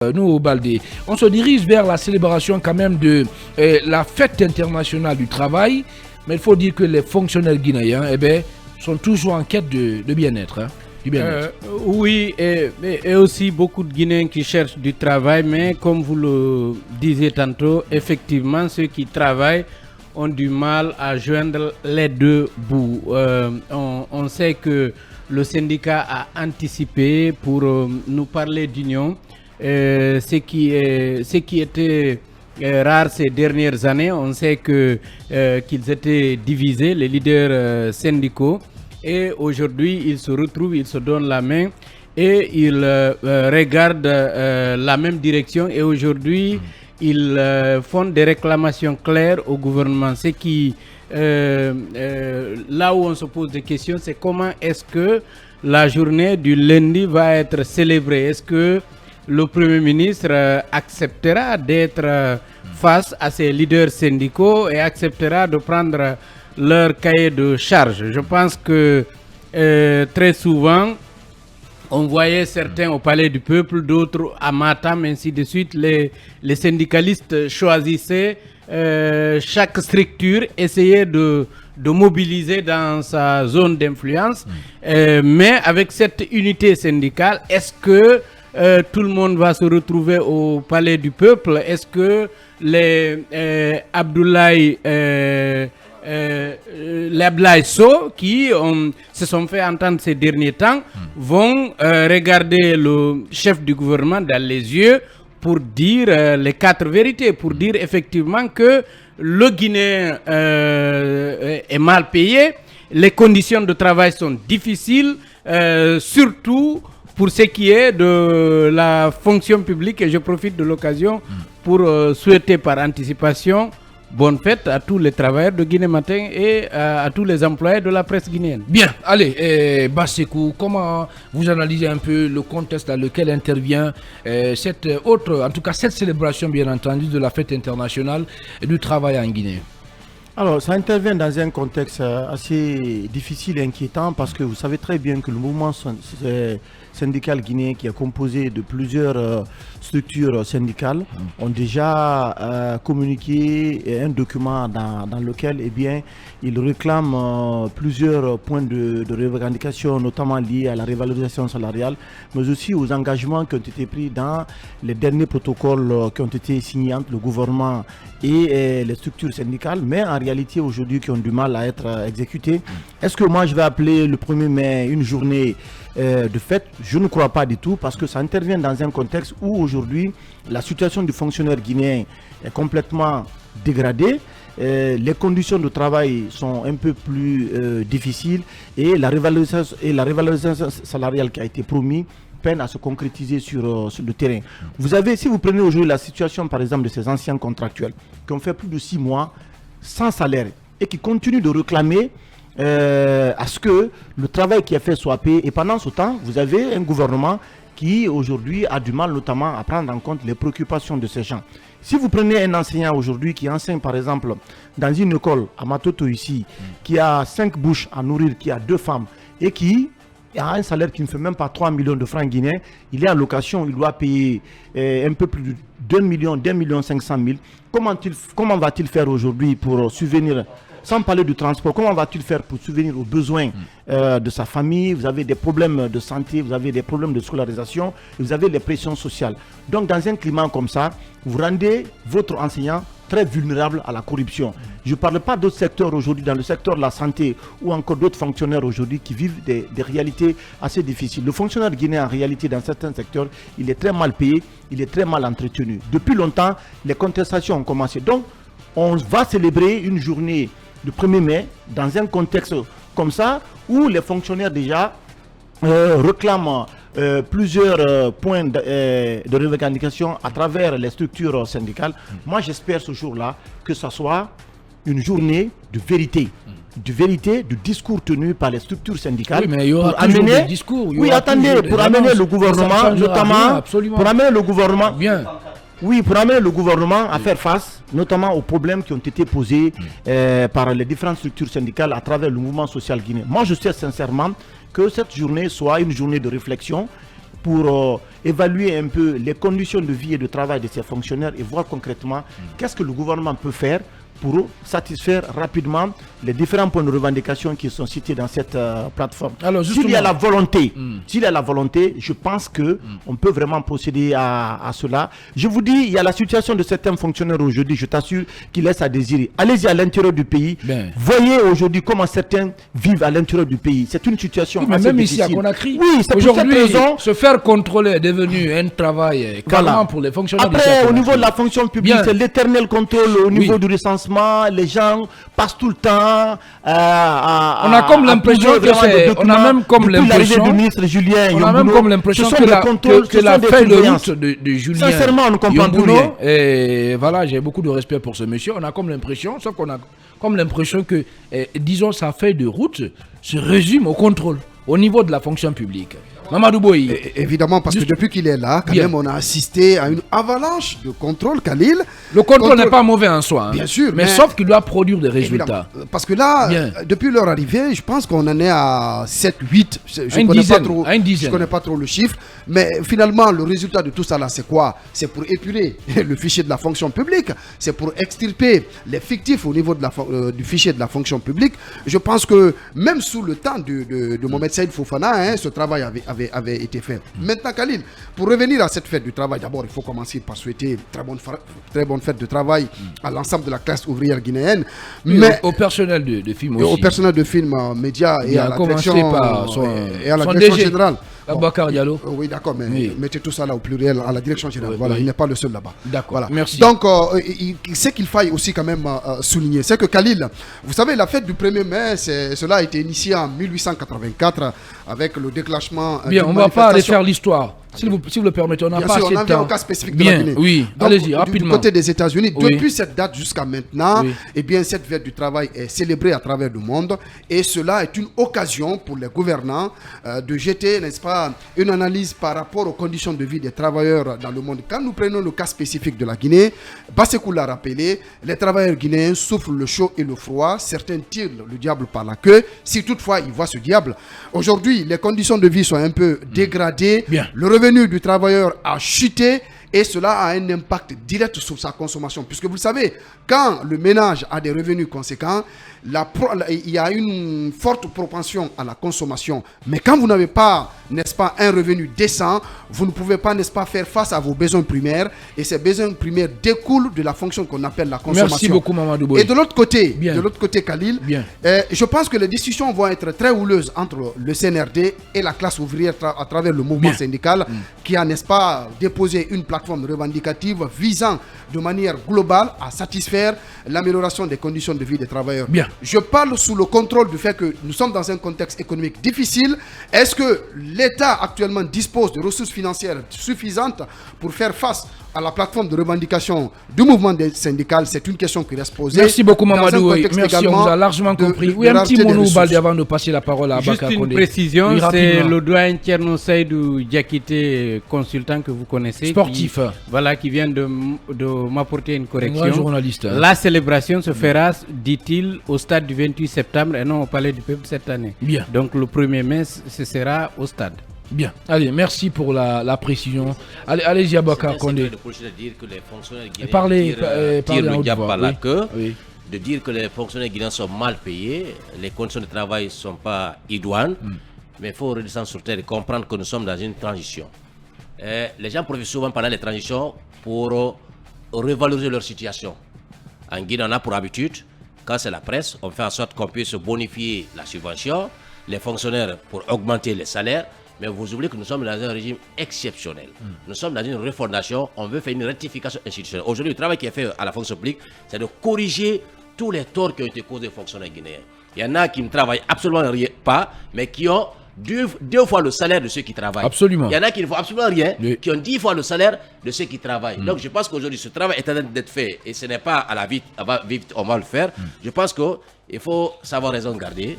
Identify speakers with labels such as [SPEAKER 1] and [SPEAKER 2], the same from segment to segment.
[SPEAKER 1] Nous, Baldé, on se dirige vers la célébration quand même de la fête internationale du travail, mais il faut dire que les fonctionnaires guinéens sont toujours en quête de bien-être. Du bien-être.
[SPEAKER 2] Oui, et aussi beaucoup de Guinéens qui cherchent du travail, mais comme vous le disiez tantôt, effectivement, ceux qui travaillent ont du mal à joindre les deux bouts. On sait que le syndicat a anticipé pour nous parler d'union. Ce qui était rare ces dernières années. On sait qu'ils étaient divisés, les leaders syndicaux, et aujourd'hui ils se retrouvent, ils se donnent la main et ils regardent la même direction, et aujourd'hui ils font des réclamations claires au gouvernement. Ce qui là où on se pose des questions, c'est comment est-ce que la journée du lundi va être célébrée. Est-ce que le Premier ministre acceptera d'être face à ses leaders syndicaux et acceptera de prendre leur cahier de charge? Je pense que très souvent, on voyait certains au Palais du Peuple, d'autres à Matam, ainsi de suite. Les syndicalistes choisissaient chaque structure, essayaient de mobiliser dans sa zone d'influence. Mais avec cette unité syndicale, est-ce que tout le monde va se retrouver au Palais du Peuple? Est-ce que les Abdoulaye Sow, qui se sont fait entendre ces derniers temps, vont regarder le chef du gouvernement dans les yeux pour dire les quatre vérités, pour dire effectivement que le Guinéen est mal payé, les conditions de travail sont difficiles, surtout pour ce qui est de la fonction publique. Et je profite de l'occasion pour souhaiter par anticipation bonne fête à tous les travailleurs de Guinée Matin et à tous les employés de la presse guinéenne.
[SPEAKER 1] Bien, allez, Bassekou, comment vous analysez un peu le contexte dans lequel intervient cette célébration, bien entendu, de la fête internationale du travail en Guinée?
[SPEAKER 3] Alors, ça intervient dans un contexte assez difficile et inquiétant, parce que vous savez très bien que le mouvement syndical guinéen, qui est composé de plusieurs structures syndicales, ont déjà communiqué un document dans lequel ils réclament plusieurs points de revendication, notamment liés à la revalorisation salariale, mais aussi aux engagements qui ont été pris dans les derniers protocoles qui ont été signés entre le gouvernement et les structures syndicales, mais en réalité aujourd'hui qui ont du mal à être exécutés. Est-ce que moi je vais appeler le 1er mai une journée de fête? Je ne crois pas du tout, parce que ça intervient dans un contexte où aujourd'hui la situation du fonctionnaire guinéen est complètement dégradée. Les conditions de travail sont un peu plus difficiles, et la revalorisation salariale qui a été promise peine à se concrétiser sur le terrain. Vous avez, si vous prenez aujourd'hui la situation par exemple de ces anciens contractuels qui ont fait plus de 6 mois sans salaire et qui continuent de réclamer à ce que le travail qui est fait soit payé, et pendant ce temps vous avez un gouvernement qui aujourd'hui a du mal notamment à prendre en compte les préoccupations de ces gens. Si vous prenez un enseignant aujourd'hui qui enseigne par exemple dans une école à Matoto ici, qui a 5 bouches à nourrir, qui a 2 femmes et qui a un salaire qui ne fait même pas 3 millions de francs guinéens, il est en location, il doit payer un peu plus de 2 millions 500 000. Comment va-t-il faire aujourd'hui pour subvenir, sans parler du transport, comment va-t-il faire pour subvenir aux besoins de sa famille? Vous avez des problèmes de santé, vous avez des problèmes de scolarisation, vous avez des pressions sociales. Donc dans un climat comme ça, vous rendez votre enseignant très vulnérable à la corruption. Je ne parle pas d'autres secteurs aujourd'hui, dans le secteur de la santé, ou encore d'autres fonctionnaires aujourd'hui qui vivent des réalités assez difficiles. Le fonctionnaire guinéen, en réalité, dans certains secteurs, il est très mal payé, il est très mal entretenu. Depuis longtemps, les contestations ont commencé. Donc, on va célébrer une journée du 1er mai dans un contexte comme ça, où les fonctionnaires déjà réclament plusieurs points de revendication à travers les structures syndicales. Moi, j'espère ce jour-là que ce soit une journée de vérité. De vérité, de discours tenus par les structures syndicales.
[SPEAKER 1] Oui, mais il y aura toujours des discours.
[SPEAKER 3] Oui, attendez, pour amener le gouvernement, notamment, pour amener le gouvernement...
[SPEAKER 1] Bien.
[SPEAKER 3] Oui, pour amener le gouvernement à faire face, notamment aux problèmes qui ont été posés par les différentes structures syndicales à travers le mouvement social guinéen. Moi, je souhaite sincèrement que cette journée soit une journée de réflexion, pour évaluer un peu les conditions de vie et de travail de ces fonctionnaires et voir concrètement qu'est-ce que le gouvernement peut faire pour satisfaire rapidement les différents points de revendication qui sont cités dans cette plateforme.
[SPEAKER 1] Alors,
[SPEAKER 3] s'il y a la volonté, je pense que on peut vraiment procéder à cela. Je vous dis, il y a la situation de certains fonctionnaires aujourd'hui, je t'assure, qui laissent à désirer. Allez-y à l'intérieur du pays. Voyez aujourd'hui comment certains vivent à l'intérieur du pays. C'est une situation assez
[SPEAKER 1] même
[SPEAKER 3] difficile.
[SPEAKER 1] ici à Conakry,
[SPEAKER 3] oui, c'est pour cette raison.
[SPEAKER 1] Se faire contrôler est devenu un travail carrément pour les fonctionnaires.
[SPEAKER 3] Après, au niveau de la fonction publique, c'est l'éternel contrôle au niveau du recensement. Les gens passent tout le temps.
[SPEAKER 1] On a comme l'impression que c'est. On a même comme l'impression.
[SPEAKER 3] Du ministre Julien
[SPEAKER 1] on a même comme l'impression que la feuille de route de Julien.
[SPEAKER 3] Sincèrement, on ne comprend plus rien.
[SPEAKER 1] Et voilà, j'ai beaucoup de respect pour ce monsieur. On a comme l'impression, sauf qu'on a comme l'impression que, disons, sa feuille de route se résume au contrôle au niveau de la fonction publique. Mamadou Boyi.
[SPEAKER 4] Évidemment, parce que depuis qu'il est là, quand même, on a assisté à une avalanche de contrôle, Khalil.
[SPEAKER 1] Le contrôle n'est pas mauvais en soi.
[SPEAKER 4] Bien sûr.
[SPEAKER 1] Mais sauf qu'il doit produire des résultats.
[SPEAKER 4] Parce que là, depuis leur arrivée, je pense qu'on en est à 7, 8. Je ne connais pas trop le chiffre. Mais finalement, le résultat de tout ça, là, c'est quoi? C'est pour épurer le fichier de la fonction publique. C'est pour extirper les fictifs au niveau de du fichier de la fonction publique. Je pense que même sous le temps de Mohamed Saïd Fofana, ce travail avait été fait. Maintenant, Khalil, pour revenir à cette fête du travail, d'abord, il faut commencer par souhaiter très bonne fête de travail à l'ensemble de la classe ouvrière guinéenne. Mais
[SPEAKER 1] au personnel de film aussi.
[SPEAKER 4] Au personnel de film, médias et à la direction, et à la direction générale.
[SPEAKER 1] Aboubacar Diallo.
[SPEAKER 4] Oui, d'accord, mais mettez tout ça là au pluriel à la direction générale. Voilà, il n'est pas le seul là-bas.
[SPEAKER 1] D'accord,
[SPEAKER 4] voilà.
[SPEAKER 1] Merci.
[SPEAKER 4] Donc, ce qu'il faille aussi quand même souligner, c'est que Khalil, vous savez, la fête du 1er mai, cela a été initié en 1884 avec le déclenchement.
[SPEAKER 1] Bien, on ne va pas aller faire l'histoire. Si vous le permettez, on n'a pas assez de temps.
[SPEAKER 4] On en vient au cas spécifique de la Guinée.
[SPEAKER 1] Oui, allez-y, rapidement.
[SPEAKER 4] Du côté des États-Unis, depuis cette date jusqu'à maintenant, eh bien, cette fête du travail est célébrée à travers le monde. Et cela est une occasion pour les gouvernants de jeter, n'est-ce pas, une analyse par rapport aux conditions de vie des travailleurs dans le monde. Quand nous prenons le cas spécifique de la Guinée, Bassekou l'a rappelé, les travailleurs guinéens souffrent le chaud et le froid. Certains tirent le diable par la queue, si toutefois ils voient ce diable. Aujourd'hui, les conditions de vie sont un peu dégradées. Le revenu du travailleur a chuté et cela a un impact direct sur sa consommation. Puisque vous le savez, quand le ménage a des revenus conséquents, il y a une forte propension à la consommation. Mais quand vous n'avez pas, n'est-ce pas, un revenu décent, vous ne pouvez pas, n'est-ce pas, faire face à vos besoins primaires. Et ces besoins primaires découlent de la fonction qu'on appelle la consommation.
[SPEAKER 1] Merci beaucoup, Mamadou Boye.
[SPEAKER 4] Et de l'autre côté, Khalil, je pense que les discussions vont être très houleuses entre le CNRD et la classe ouvrière à travers le mouvement syndical qui a, n'est-ce pas, déposé une plateforme revendicative visant de manière globale à satisfaire l'amélioration des conditions de vie des travailleurs. Je parle sous le contrôle du fait que nous sommes dans un contexte économique difficile. Est-ce que l'État actuellement dispose de ressources financières suffisantes pour faire face à la plateforme de revendication du mouvement des syndicales? C'est une question qui reste posée.
[SPEAKER 1] Merci beaucoup, Mamadou. Merci, on vous a largement compris. Oui, un petit mot Baldi avant de passer la parole à Abaka Condé.
[SPEAKER 2] Juste une précision, c'est le doyen Tcherno Seydou Diakité, consultant que vous connaissez.
[SPEAKER 1] Sportif.
[SPEAKER 2] Qui vient de m'apporter une correction.
[SPEAKER 1] Un journaliste.
[SPEAKER 2] La célébration se fera, dit-il, au stade du 28 septembre et non au Palais du Peuple cette année.
[SPEAKER 1] Bien.
[SPEAKER 2] Donc le 1er mai, ce sera au stade.
[SPEAKER 1] Bien. Allez, merci pour la précision. Allez-y, Aboubacar Condé.
[SPEAKER 5] Parlez le diable par la queue. De dire que les fonctionnaires guinéens sont mal payés, les conditions de travail ne sont pas idoines, mais il faut redescendre sur terre et comprendre que nous sommes dans une transition. Les gens profitent souvent pendant les transitions pour revaloriser leur situation. En Guinée, on a pour habitude, quand c'est la presse, on fait en sorte qu'on puisse bonifier la subvention, les fonctionnaires pour augmenter les salaires, mais vous oubliez que nous sommes dans un régime exceptionnel. Nous sommes dans une refondation, on veut faire une rectification institutionnelle. Aujourd'hui, le travail qui est fait à la fonction publique, c'est de corriger tous les torts qui ont été causés aux fonctionnaires guinéens. Il y en a qui ne travaillent absolument pas, mais qui ont deux fois le salaire de ceux qui travaillent.
[SPEAKER 1] Absolument.
[SPEAKER 5] Il y en a qui ne font absolument rien, qui ont 10 fois le salaire de ceux qui travaillent. Donc je pense qu'aujourd'hui, ce travail est en train d'être fait et ce n'est pas à la vite, on va le faire. Je pense qu'il faut savoir raison garder,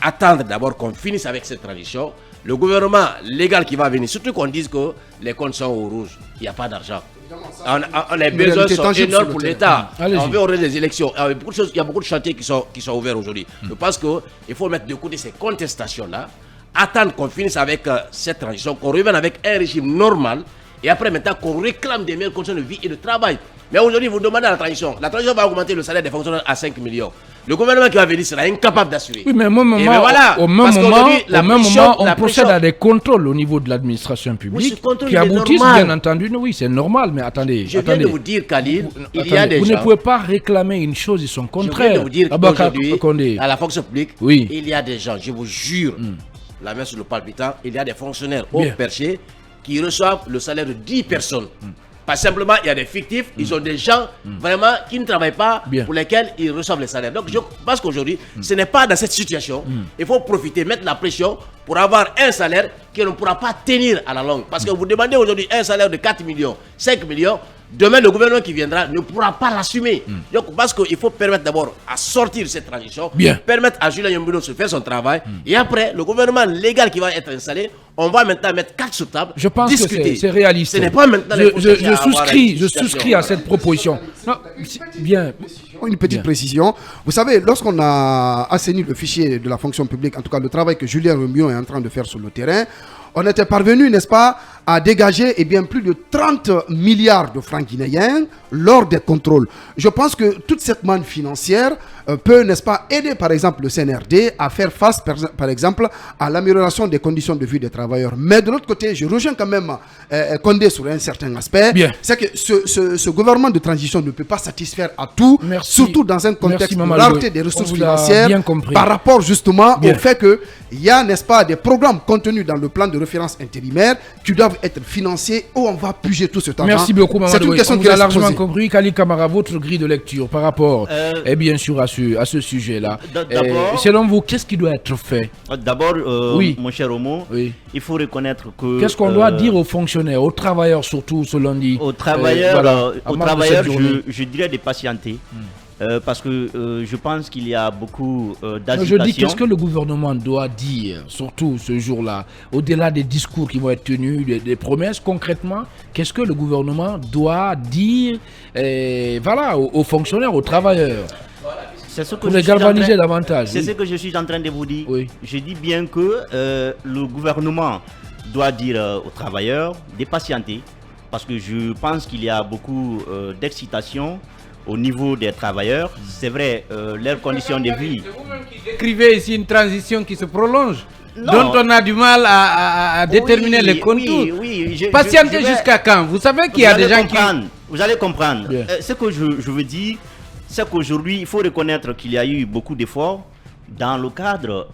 [SPEAKER 5] attendre d'abord qu'on finisse avec cette transition. Le gouvernement légal qui va venir, surtout qu'on dise que les comptes sont au rouge, il n'y a pas d'argent. Les besoins sont énormes pour l'État. On veut organiser des élections. Il y a beaucoup de chantiers qui sont ouverts aujourd'hui. Je pense qu'il faut mettre de côté ces contestations-là, attendre qu'on finisse avec cette transition, qu'on revienne avec un régime normal, et après maintenant qu'on réclame des meilleures conditions de vie et de travail. Mais aujourd'hui, vous demandez à la transition va augmenter le salaire des fonctionnaires à 5 millions. Le gouvernement qui va venir sera incapable d'assurer.
[SPEAKER 1] Oui, mais au même moment, on procède à des contrôles au niveau de l'administration publique qui aboutissent, bien entendu. Oui, c'est normal, mais attendez.
[SPEAKER 5] Je viens de vous dire, Khalil, il y a des gens...
[SPEAKER 1] Vous ne pouvez pas réclamer une chose et son contraire.
[SPEAKER 5] Je viens de vous dire qu'aujourd'hui, à la fonction publique, il y a des gens, je vous jure, la main sur le palpitant, il y a des fonctionnaires haut perchés qui reçoivent le salaire de 10 personnes. Pas simplement, il y a des fictifs, ils ont des gens vraiment qui ne travaillent pas, pour lesquels ils reçoivent les salaires. Donc je pense qu'aujourd'hui, ce n'est pas dans cette situation. Il faut profiter, mettre la pression pour avoir un salaire qui ne pourra pas tenir à la longue. Parce que vous demandez aujourd'hui un salaire de 4 millions, 5 millions, demain le gouvernement qui viendra ne pourra pas l'assumer. Donc parce qu'il faut permettre d'abord à sortir de cette transition, permettre à Julien Yombulo de faire son travail, et après le gouvernement légal qui va être installé, on va maintenant mettre 4 sur table,
[SPEAKER 1] je pense
[SPEAKER 5] discuter.
[SPEAKER 1] Que c'est réaliste.
[SPEAKER 5] Ce n'est pas maintenant
[SPEAKER 1] je souscris à cette proposition. Non, bien.
[SPEAKER 4] Une petite précision. Vous savez, lorsqu'on a assaini le fichier de la fonction publique, en tout cas le travail que Julien Yombulo est en train de faire sur le terrain, on était parvenu, n'est-ce pas, à dégager plus de 30 milliards de francs guinéens lors des contrôles. Je pense que toute cette manne financière peut, n'est-ce pas, aider par exemple le CNRD à faire face, par exemple, à l'amélioration des conditions de vie des travailleurs. Mais de l'autre côté, je rejoins quand même Condé sur un certain aspect. C'est que ce gouvernement de transition ne peut pas satisfaire à tout, surtout dans un contexte de rareté des ressources financières par rapport justement au fait qu'il y a, n'est-ce pas, des programmes contenus dans le plan de référence intérimaire qui doivent être financés où on va puiser tout ce temps.
[SPEAKER 1] Merci beaucoup, Mamadou.
[SPEAKER 4] C'est une question
[SPEAKER 1] qui a largement compris. Khalil Kamara, votre grille de lecture par rapport et bien sûr à ce sujet-là. Selon vous, qu'est-ce qui doit être fait?
[SPEAKER 6] D'abord, mon cher Omo, il faut reconnaître que...
[SPEAKER 1] Qu'est-ce qu'on doit dire aux fonctionnaires, aux travailleurs surtout, selon dit?
[SPEAKER 6] Aux travailleurs, je dirais de patienter. Parce que je pense qu'il y a beaucoup d'agitation.
[SPEAKER 1] Je dis, qu'est-ce que le gouvernement doit dire, surtout ce jour-là, au-delà des discours qui vont être tenus, des promesses, concrètement, qu'est-ce que le gouvernement doit dire aux fonctionnaires, aux travailleurs, pour les galvaniser davantage?
[SPEAKER 6] C'est ce que je suis en train de vous dire. Je dis bien que le gouvernement doit dire aux travailleurs de patienter, parce que je pense qu'il y a beaucoup d'excitation au niveau des travailleurs. C'est vrai, leurs conditions de vie.
[SPEAKER 2] C'est vous-même qui décrivez ici une transition qui se prolonge, dont on a du mal à déterminer les contours. Patienter jusqu'à quand? Vous savez qu'il y a des gens qui...
[SPEAKER 6] Vous allez comprendre. Ce que je veux dire, c'est qu'aujourd'hui, il faut reconnaître qu'il y a eu beaucoup d'efforts dans le cadre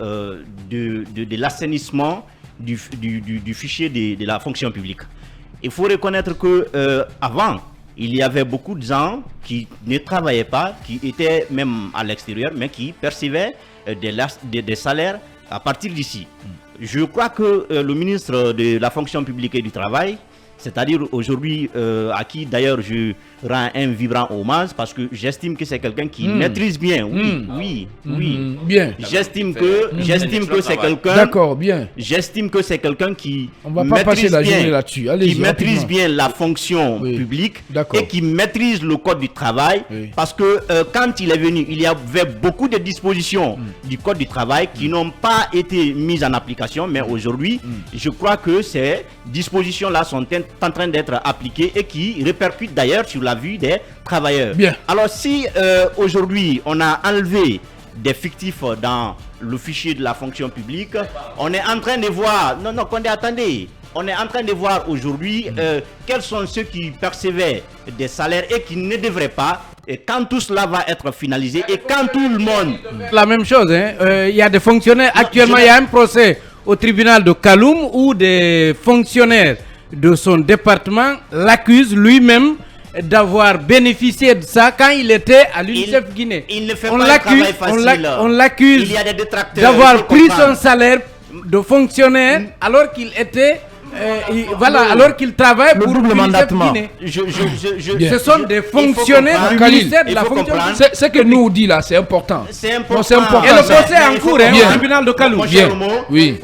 [SPEAKER 6] de l'assainissement du fichier de la fonction publique. Il faut reconnaître que avant, il y avait beaucoup de gens qui ne travaillaient pas, qui étaient même à l'extérieur, mais qui percevaient des salaires à partir d'ici. Je crois que le ministre de la fonction publique et du travail, c'est-à-dire aujourd'hui, à qui d'ailleurs je rends un vibrant hommage, parce que j'estime que c'est quelqu'un qui maîtrise bien.
[SPEAKER 1] Bien.
[SPEAKER 6] J'estime que c'est quelqu'un.
[SPEAKER 1] D'accord, bien.
[SPEAKER 6] J'estime que c'est quelqu'un qui.
[SPEAKER 1] On va pas passer la journée là-dessus.
[SPEAKER 6] Qui maîtrise bien la fonction publique et qui maîtrise le code du travail, parce que quand il est venu, il y avait beaucoup de dispositions du code du travail qui n'ont pas été mises en application, mais aujourd'hui, je crois que ces dispositions-là sont en train d'être appliquées et qui répercutent d'ailleurs sur la vie des travailleurs. Alors si aujourd'hui on a enlevé des fictifs dans le fichier de la fonction publique, on est en train de voir, attendez, on est en train de voir aujourd'hui quels sont ceux qui percevaient des salaires et qui ne devraient pas, et quand tout cela va être finalisé et quand tout le monde...
[SPEAKER 2] La même chose, il y a des fonctionnaires, actuellement il y a un procès au tribunal de Kaloum où des fonctionnaires de son département l'accusent lui-même d'avoir bénéficié de ça quand il était à l'UNICEF Guinée.
[SPEAKER 6] Il ne fait pas un travail facile.
[SPEAKER 2] On l'accuse d'avoir pris son salaire de fonctionnaire alors qu'il était... alors qu'il travaille pour l'UNICEF Guinée. Ce sont des fonctionnaires du ministère de la fonction publique.
[SPEAKER 1] Ce que nous dit là, c'est important.
[SPEAKER 6] C'est important.
[SPEAKER 2] Et le procès est en cours au tribunal de Kaloum.
[SPEAKER 1] Oui.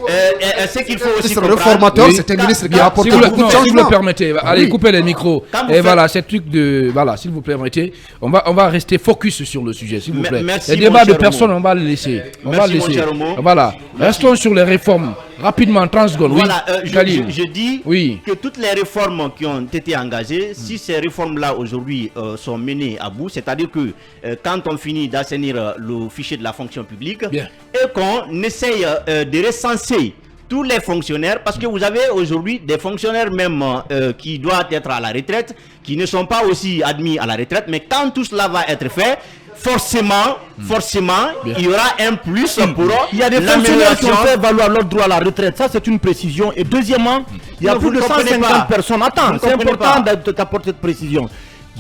[SPEAKER 6] Ce qu'il faut aussi
[SPEAKER 4] comprendre. Le formateur, c'est un ministre qui a apporté beaucoup de changements.
[SPEAKER 1] Si vous le permettez, allez couper les micros. Et voilà, cette truc de... Voilà, s'il vous permettez, on va rester focus sur le sujet, s'il vous plaît. Les débats de personnes, on va le laisser. On va le laisser. Voilà. Restons sur les réformes Rapidement, 30 secondes.
[SPEAKER 6] Voilà,
[SPEAKER 1] oui.
[SPEAKER 6] Je dis que toutes les réformes qui ont été engagées, si ces réformes-là aujourd'hui sont menées à bout, c'est-à-dire que quand on finit d'assainir le fichier de la fonction publique et qu'on essaye de recenser tous les fonctionnaires, parce que vous avez aujourd'hui des fonctionnaires même qui doivent être à la retraite, qui ne sont pas aussi admis à la retraite, mais quand tout cela va être fait, forcément, il y aura un plus pour
[SPEAKER 3] il y a des fonctionnaires qui ont fait valoir leur droit à la retraite. Ça, c'est une précision. Et deuxièmement, il y a plus de 150 personnes. Attends, c'est important d'apporter cette précision.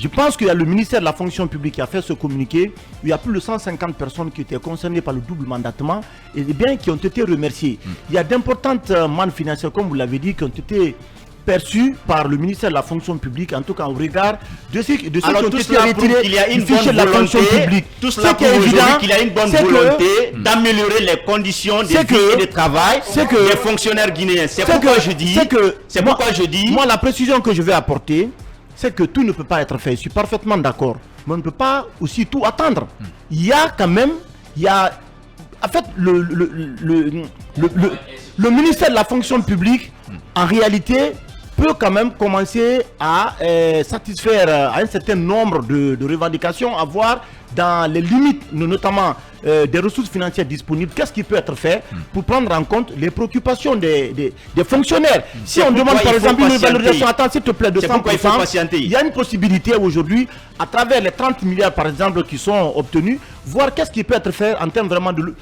[SPEAKER 3] Je pense qu'il y a le ministère de la fonction publique qui a fait ce communiqué. Il y a plus de 150 personnes qui étaient concernées par le double mandatement et bien qui ont été remerciées. Il y a d'importantes mannes financières, comme vous l'avez dit, qui ont été perçus par le ministère de la fonction publique, en tout cas au regard de ceux qui ont été retirés du fichier de la fonction publique.
[SPEAKER 6] Tout cela prouve aujourd'hui qu'il y a une bonne volonté d'améliorer les conditions de vie et de travail des fonctionnaires guinéens. C'est pourquoi je dis...
[SPEAKER 3] Moi, la précision que je vais apporter, c'est que tout ne peut pas être fait. Je suis parfaitement d'accord. Mais on ne peut pas aussi tout attendre. Il y a quand même... En fait, le ministère de la fonction publique, en réalité, peut quand même commencer à satisfaire un certain nombre de revendications, à voir dans les limites, notamment des ressources financières disponibles, qu'est-ce qui peut être fait pour prendre en compte les préoccupations des fonctionnaires. Si on demande par exemple une valorisation, attends s'il te plaît, de 100%, il y a une possibilité aujourd'hui, à travers les 30 milliards par exemple qui sont obtenus, voir qu'est-ce qui peut être fait en termes vraiment de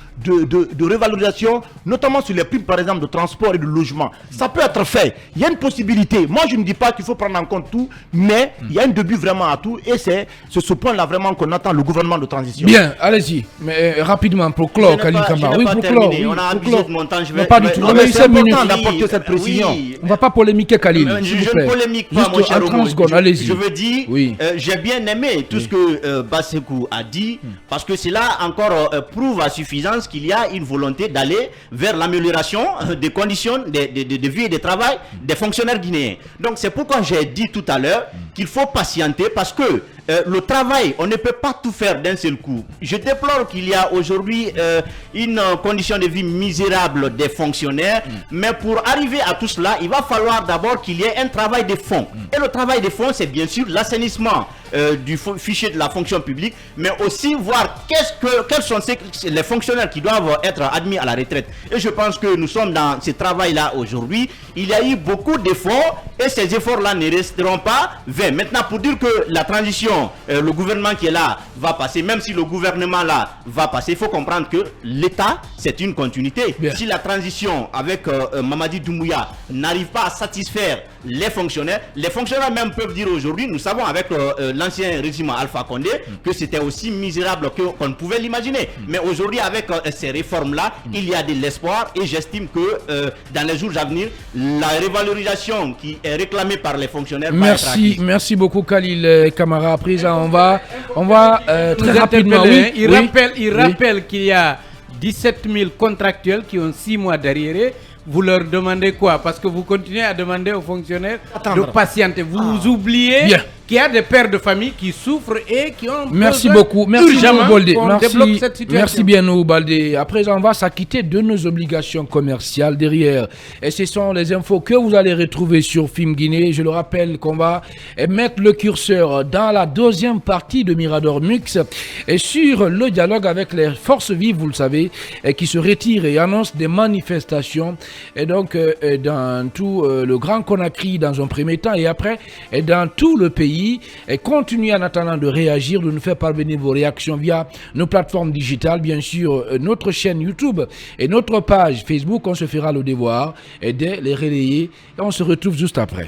[SPEAKER 3] revalorisation, notamment sur les prix par exemple de transport et de logement. Ça peut être fait. Il y a une possibilité. Moi je ne dis pas qu'il faut prendre en compte tout, mais il y a un début vraiment à tout et c'est ce point-là vraiment qu'on attend le gouvernement de transition.
[SPEAKER 1] Bien, allez-y. Mais rapidement pour clore, Khalil Kamba.
[SPEAKER 6] Oui, pour clore. On a abusé de mon temps.
[SPEAKER 1] Pas du tout.
[SPEAKER 3] C'est important d'apporter cette précision.
[SPEAKER 1] On ne va pas polémiquer, Khalil.
[SPEAKER 6] Je ne polémique pas, mon cher Romo.
[SPEAKER 1] Je
[SPEAKER 6] veux dire, j'ai bien aimé tout ce que Bassekou a dit, parce que cela encore prouve à suffisance qu'il y a une volonté d'aller vers l'amélioration des conditions de vie et de travail des fonctionnaires guinéens. Donc c'est pourquoi j'ai dit tout à l'heure qu'il faut patienter, parce que le travail, on ne peut pas tout faire d'un seul coup. Je déplore qu'il y a aujourd'hui une condition de vie misérable des fonctionnaires, mais pour arriver à tout cela, il va falloir d'abord qu'il y ait un travail de fond. Et le travail de fond, c'est bien sûr l'assainissement du fichier de la fonction publique, mais aussi voir quels sont les fonctionnaires qui doivent être admis à la retraite. Et je pense que nous sommes dans ce travail-là aujourd'hui. Il y a eu beaucoup d'efforts et ces efforts-là ne resteront pas vains. Maintenant, pour dire que la transition, le gouvernement qui est là va passer, même si le gouvernement là va passer, il faut comprendre que l'État, c'est une continuité. Bien. Si la transition avec Mamadi Doumbouya n'arrive pas à satisfaire les fonctionnaires même peuvent dire aujourd'hui, nous savons avec l'ancien régime Alpha Condé que c'était aussi misérable qu'on ne pouvait l'imaginer. Mais aujourd'hui avec ces réformes-là, il y a de l'espoir et j'estime que dans les jours à venir, la revalorisation qui est réclamée par les fonctionnaires va être acquise.
[SPEAKER 1] Merci beaucoup Khalil Kamara. Après on va très rapidement.
[SPEAKER 2] Il rappelle qu'il y a 17 000 contractuels qui ont 6 mois d'arriérés. Vous leur demandez quoi? Parce que vous continuez à demander aux fonctionnaires de patienter. Vous oubliez qu'il y a des pères de famille qui souffrent et qui ont
[SPEAKER 1] merci beaucoup Baldé. Merci bien nous Baldé. À présent on va s'acquitter de nos obligations commerciales derrière. Et ce sont les infos que vous allez retrouver sur Film Guinée. Je le rappelle qu'on va mettre le curseur dans la deuxième partie de Mirador Mux et sur le dialogue avec les forces vives, vous le savez, qui se retirent et annoncent des manifestations. Et donc dans tout le Grand Conakry dans un premier temps et après dans tout le pays. Et continuez en attendant de réagir, de nous faire parvenir vos réactions via nos plateformes digitales, bien sûr notre chaîne YouTube et notre page Facebook. On se fera le devoir et de les relayer et on se retrouve juste après.